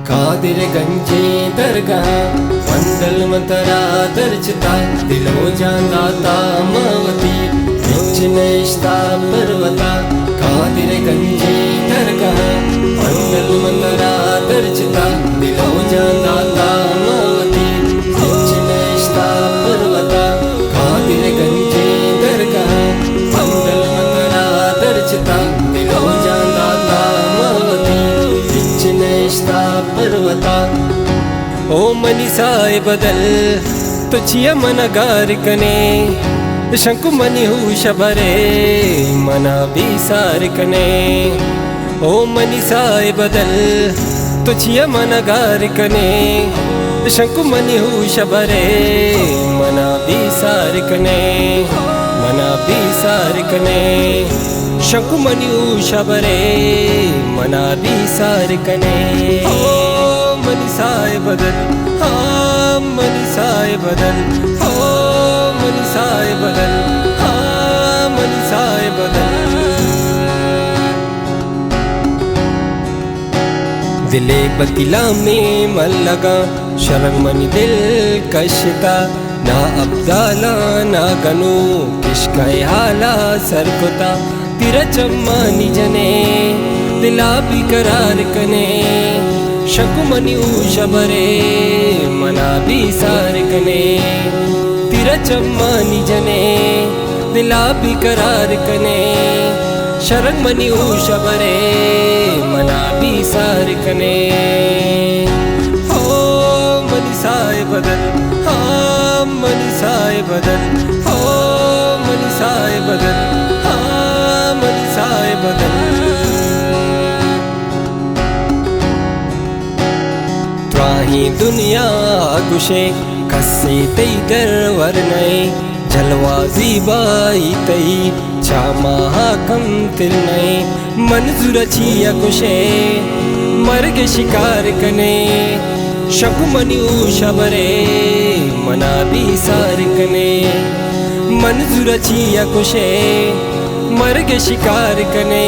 कादिर गंजे दरगाह मंडल मतरा दर्जता दिलो जानदाता मवती निश्ता पर्वता कादिर गंजे दरगाह मंडल मतरा दर्जता दिलो जानदाता मवती निश्ता पर्वता कादिर गंजे दरगाह मंडल मतरा दर्जता दिलो जानदाता मवती निश्ता पर्वता ओ मनीसाय बदल तुझिया मनगार कने शंकु मनी हूँ शबरे मना बिसार कने ओ मनीसाय बदल तुझिया मनगार कने शंकु मनी हूँ शबरे मना बिसार कने मना बिसार कने शंकु मनी हूँ शबरे मना बिसार कने मनीसाय बदल हाँ मनीसाय बदल हो मनीसाय बदल हाँ मनीसाय बदल दिले बतिला में मन लगा शरण मनी दिल कशता ना अब्दाला ना गनु किसका हाला सरकुता तेरा चम्मानी जने दिला भी करार कने शंकु मनी शबरे मना बिसार कने तेरा चम्मानी जने दिला भी करार कने शरण मनी शबरे मना बिसार कने हो मनीसाय बदल हाँ मनीसाय बदल हो मनीसाय बदल हाँ मनीसाय बदल ही दुनिया गुशे कस्से तई दरवर नए जलवा जीबाई तई चामा कम तिल नए मंजूर छिया गुशे मर्ग शिकार कने शंकु मनी शबरे मना बिसार कने मंजूर छिया गुशे मर्ग शिकार कने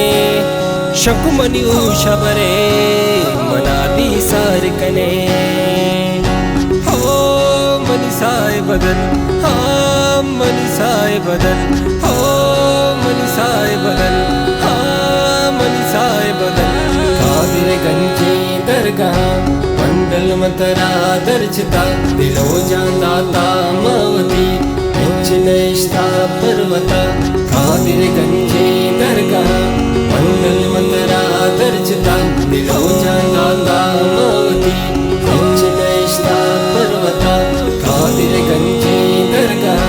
शंकु मनी शबरे मना बिसार कने हो मनीसाय बदल हाँ मनीसाय बदल हो मनीसाय बदल हाँ मनीसाय बदल कादिर गंजे दरगाह मंडल मतरा दर्जता दिलो जानदाता मवती निश्ता पर्वता कादिर गंजे दरगाह मंडल मतरा दर्जता दिलो जानदाता मवती निश्ता पर्वता कादिर गंजे दरगाह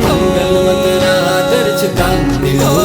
मंडल मतरा दर्जता दिलो